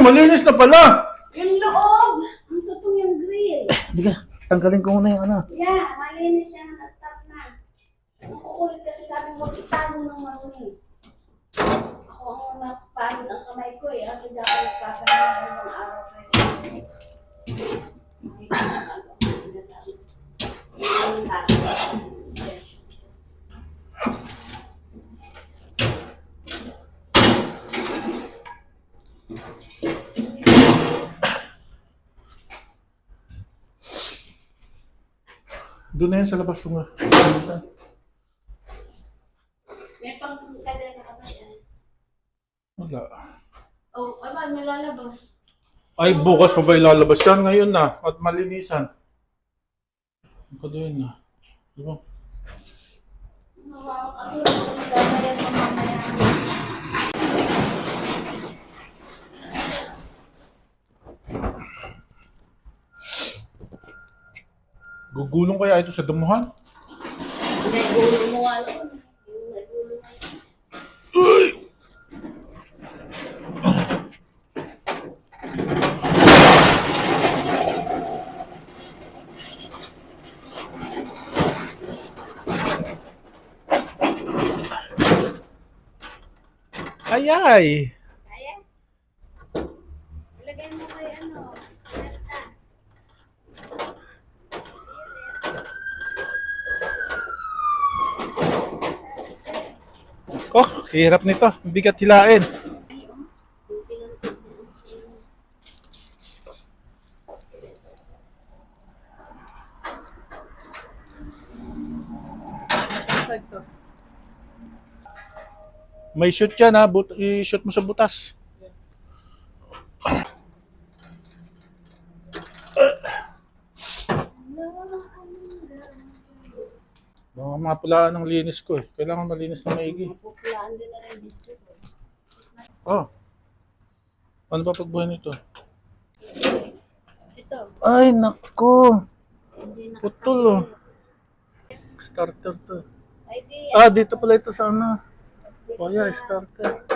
malinis na pala! Yung loob! Ang totoo yung grill. Hindi ka, tanggalin ko muna yung ano. Yeah, malinis siya. Nagtap na. Ang kukulit kasi sabi mo, itago ng marumi. Ako ang napapagod ang kamay ko eh. Ako dyan ako nagpapahinga ng mga araw ko eh. Hindi ko nagagawa. Ang dami. Doon na yan sa labas nga. May pang-kadena ka ba yan? Wala. Oh, ay may lalabas. Ay, bukas pa ba ilalabas yan? Ngayon na. At malinisan. Ang doon na. Diba? Mawawak ako yung gagayan mo mamaya. Gugulong kaya ito sa damuhan? May gulo mo nga lang. May gulo nga lang. Ay, ay! Kaya? Ilagay mo kay ano? Berta. Oh, hirap nito. Bigat hilain. Ay, oh. Pinunod niya. May shoot yan ha. I-shoot mo sa butas. Mga mapulaan ng linis ko eh. Kailangan malinis na maigi. Mapupulaan din na rin dito. Oh. Ano ba pagbuhay nito? Ito. Ay, nako. Hindi Putol oh. Starter to. Ay, di. Ah, dito pala ito sa ano. Oh yeah, starter.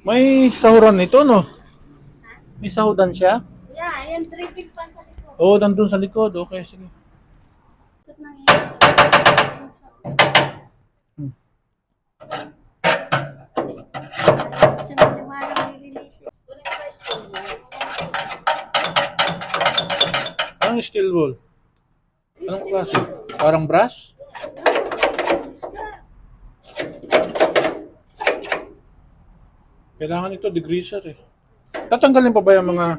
May sahuran nito, no? May sahudan siya? Yeah, yan. 3 feet pa sa likod. Oo, nandun sa likod. Okay, sige. Ikot na yan. Kasi maliwanag nililinis. Kunin ko yung stone wall. Anong steel wool? Anong klase? Parang brass? Kailangan ito, degreaser eh. Tatanggalin pa ba yung mga...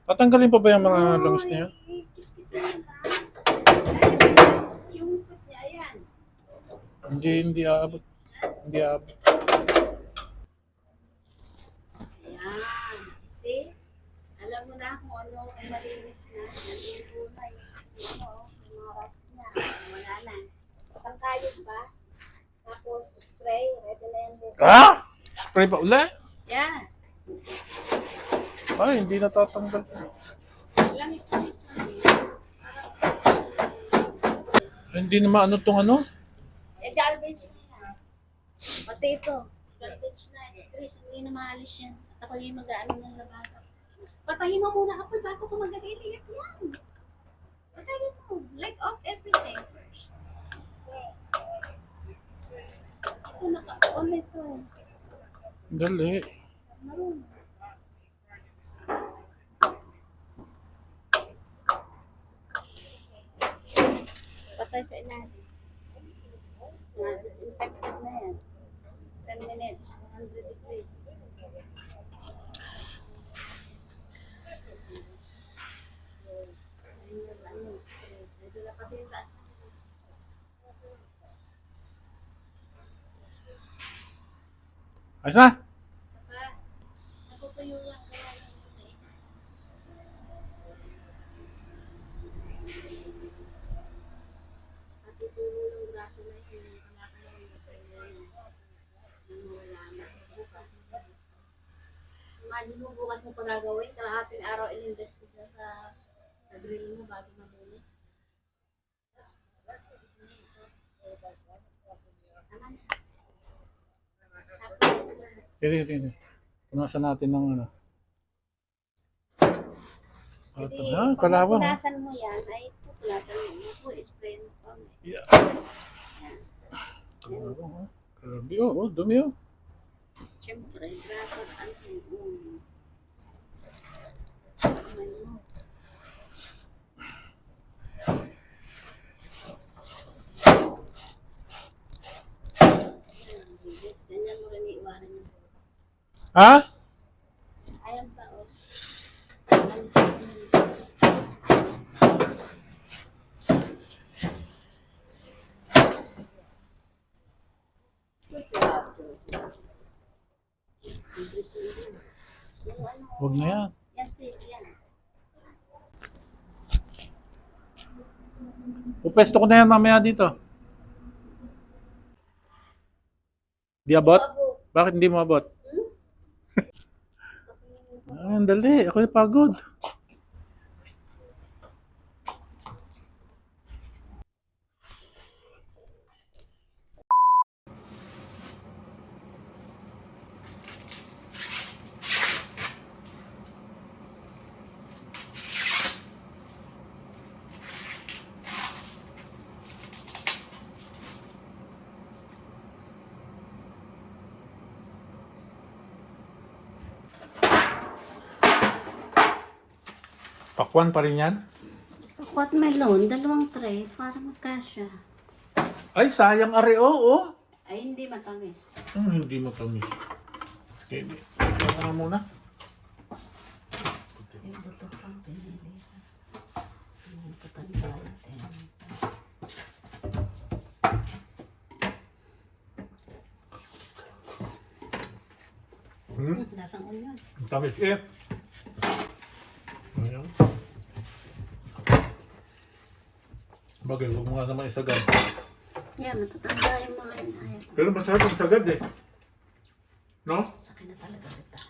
Tatanggalin pa ba yung mga langis niya? Kiss-kissin na. Yung ikot niya, ayan. Hindi aabot. Hindi aabot. Ayan. See? Alam mo na kung ano ang malinis na. Nandito na yung mga rats niya. Wala na. Isang kayod ba? Tapos spray. Ready na yan. Ah! Spray pa uli? Yan. Ay, hindi natatanggal. Langis-langis lang. Hindi na maano tong ano? Eh, garbage na yan. Pati ito. Garbage na. Chris, hindi na maalis yan. At ako yung mag-ano ng labata. Patayin mo muna ako bago ko mag-aliyak yan. Patayin mo. Light off everything. Ito naka-on ito. Dali. Marunong. Patay sa ilalim. Disinfected na yan. 10 minutes, 100 degrees. Ito na pati yung taas. Ayos na? Saka, natutuyo lang kaya lang kasi. Natutuyo lang gagawin. Kalahating araw in-investigate sa grill mo bago mabuno. Tama na. Hindi. Punasan natin ng ano. Hindi, Ito, pag kalawang. punasan mo yan, ay pupunasan mo po, spray mo pa. Yeah. Yan. Kalawang, Grabe, dumi, Siyempre, grasa at ano. Ganyan mo rin iiwanan niya. Ha? Ayan pa, oh. Alisin mo rin. Huwag na yan. Yan, yan. Pupesto ko na yan mamaya dito. Di abot? Bakit hindi mo abot? Dali. Ako yung pagod. Pakwan pa rin yan? Watermelon, dalawang tray para magkasya. Ay, sayang are, oo. Ay, hindi matamis. Hindi matamis. Okay, ito na muna. Yung buto pang pinili. Yung patanda natin. Lasang onion. Tamis eh. Ayan. Bagay, huwag mo nga naman isagad. Yan, matatanda yung mga yun. Ayaw. Pero masarap ang sagad eh. No? Sakin na talaga kita.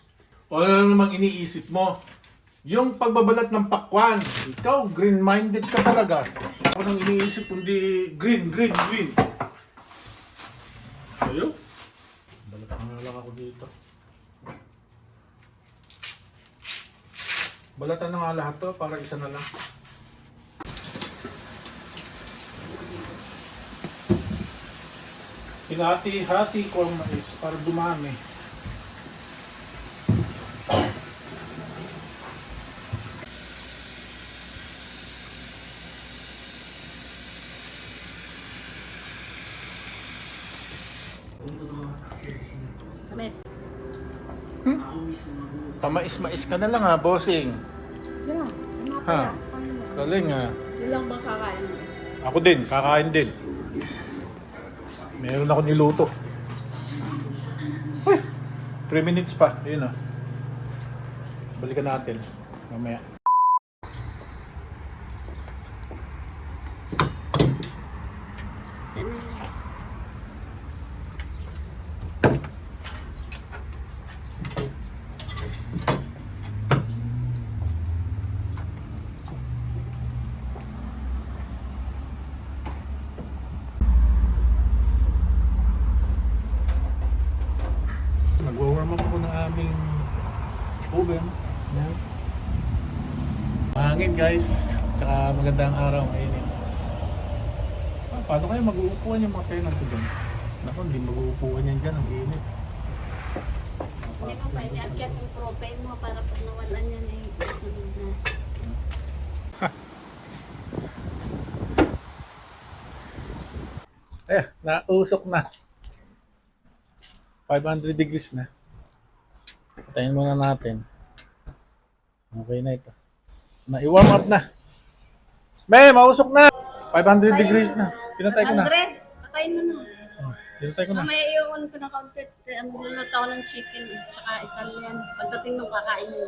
O ano namang iniisip mo? Yung pagbabalat ng pakwan, ikaw, green-minded ka talaga. Ako nang iniisip, kundi green. Ayun. Balat na lang ako dito. Balatan na nga lahat to, para isa na lang. Hinati-hati ko ang mais para dumami. Tamis. Pamais-mais ka na lang ha, bossing. Yan. Ha? Galing ha. Yun lang ba kakain mo? Ako din, kakain din. Meron ako niluto. Uy! 3 minutes pa. Ayun o. Balikan natin. Mamaya. Nagwa-warm up ako ng aming oven. Yan. Mahangin guys. Tsaka magandang araw ngayon. Paano kayo mag-uupuan yung mga tenant ko dyan? Naku, hindi mag-uupuan yan dyan. Ang init. Hindi mo pa i-adjust yung propane mo para pag nawalan yan eh, sunod na. Nausok na. 500 degrees na. Patayin muna natin. Okay na ito. Na-i-warm up na. May, mausok na! 500 degrees na. Pinatay ko na. 100! Patayin mo na. Pinatay ko na. Mamaya iwan ko ng kaunti. Luluto ako ng chicken tsaka Italian. Pagdating nung kakain mo.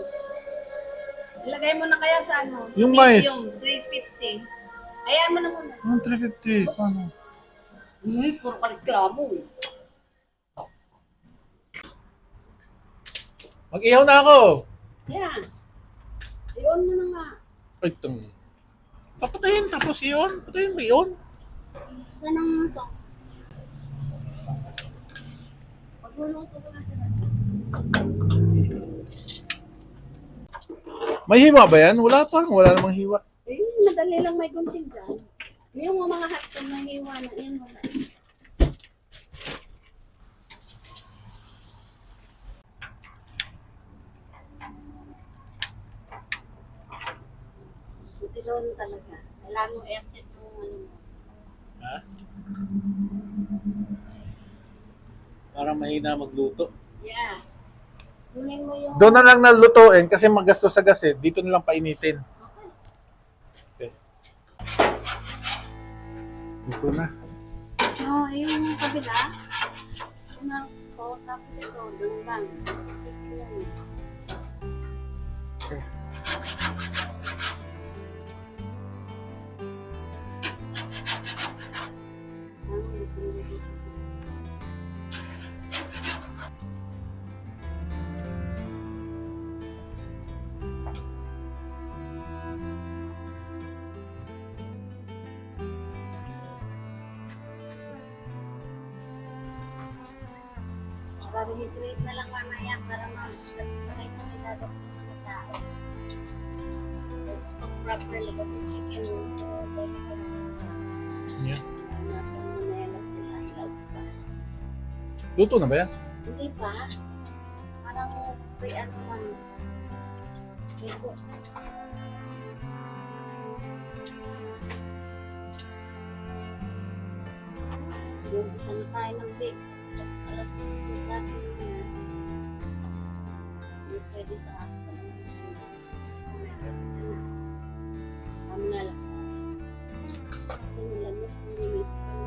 Ilagay mo na kaya sa ano? Yung mais. Yung 350. Hayaan mo na muna. 350. Paano? Uy, puro kaliklamo eh. Mag-ihaw na ako. Yeah. Iyon mo na nga. Ay, itong... Papatayin, tapos yun. Patayin mo yun. Saan ang ito? Pagluluto ko na sila. May hiwa ba yan? Wala, parang wala namang hiwa. Eh, madali lang may gunting dyan. Yung mga hotdog na hiwa na yan, wala. Butilon talaga. Kailangan mo i-accept yung ano mo. Ha? Parang mahina magluto. Yeah. Kunin mo yung... Doon na lang nalutuin kasi magastos sa gas eh. Dito na lang painitin. Okay. Okay. Ito na. Oh, yung kabila. Unang ko, tapos ito, doon lang. Okay. Rehydrate na lang mamaya para sakay-sakay dapat ng mga tao. Stock properly kasi chicken Yeah. nasa Manila sila ilag pa. Luto na ba yan? Hindi pa. Parang pre-ano man. Ito. Yung isa na tayo ng bake. Alas 2 natin na. Hindi pwede sa akin pa naman. Sa kami na lang sa nilamis, nilinis ko.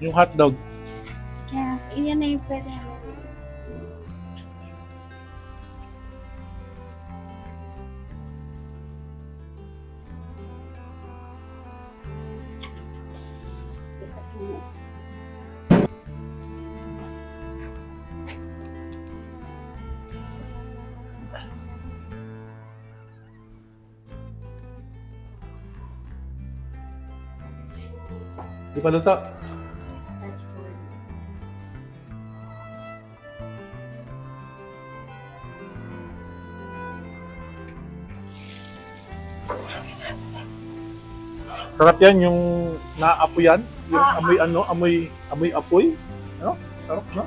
Yung hotdog. Yes, iyan na yung pwede mo. Di pa luto. Sarap yan yung naapoyan, yung amoy ano, amoy apoy. No? Sarap, no?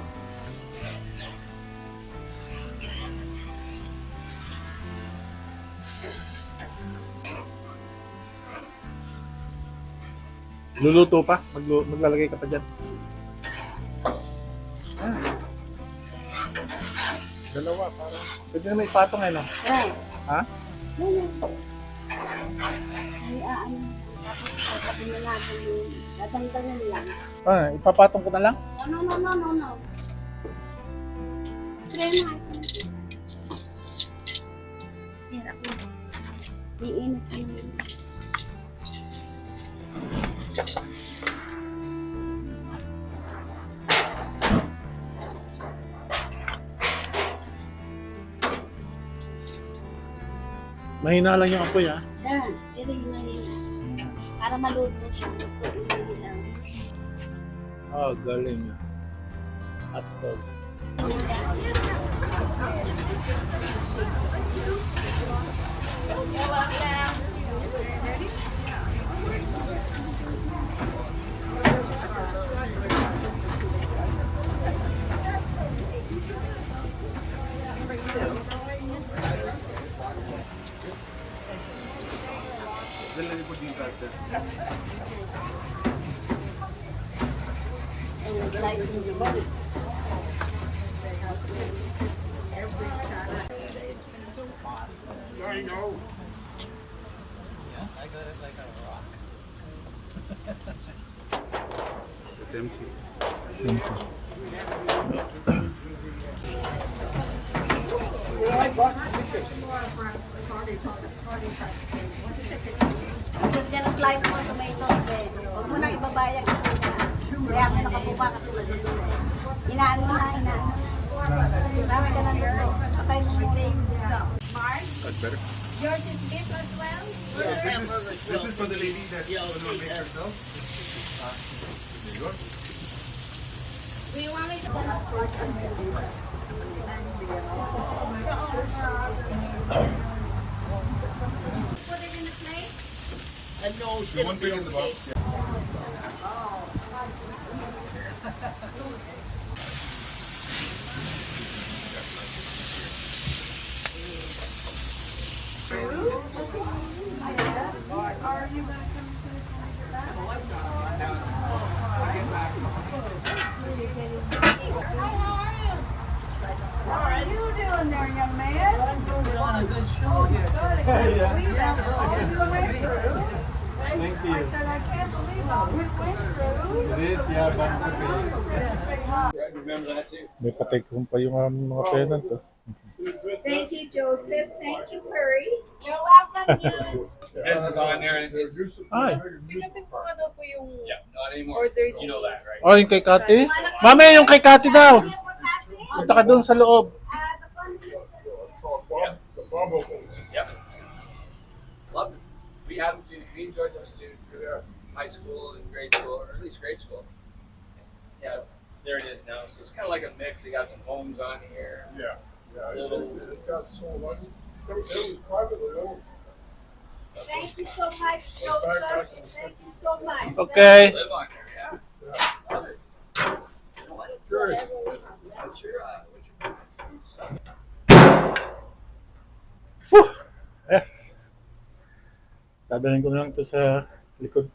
Luluto pa? Maglalagay ka pa dyan? Dalawa, parang. Pwede na may patong eh, no? Right. Ha? Ay, ano. Tapos, sabi na natin yung dadangdagan lang. Ipapatong ko na lang? No. Try mo. Hirap mo. Iinit yun. Mahina lang yung apoy, ha? Yan, pero yung mahina. Para maluto siya. Luto lang. Oh, galing. Hotdog. I know. It's empty. Just gonna slice mo tomato. Huwag mo nang ibabayag ito na. Kaya ako nakabuka kasi magulo. Inaano na, inaano. Dami ka ng luto. Patay mo muna. That's better. Yours is beef as well? This is for the lady that will not make herself. There you go. Do you want me to put it in the plate? The one thing in the box. How are you doing there, young man? On a good show here. I can't believe that. You went through. Thank you. I said, I can't believe all we went through. It is, yabang sa May patikong pa yung mga tenant. Oh. Thank you, Joseph. Thank you, Curry. You're welcome. This is on there and it's Ay. Pinapin ko nga daw po yung yeah, not anymore. order You know that, right? Oh, yung kay Kati? Mami, yung kay Kati daw. Punta ka doon sa loob. Yep. Loved it. We happened to we enjoyed those two through our high school and grade school, or at least grade school. Yeah, there it is now. So it's kind of like a mix. You got some homes on here. Yeah. Yeah. Little- It got so lucky. It was privately owned. Thank you so much, Joseph. Thank you so much. Okay. Live on there, yeah. Love it. You know what? Sure. What's your son? Whew. Yes. Dadalhin ko na lang ito sa likod.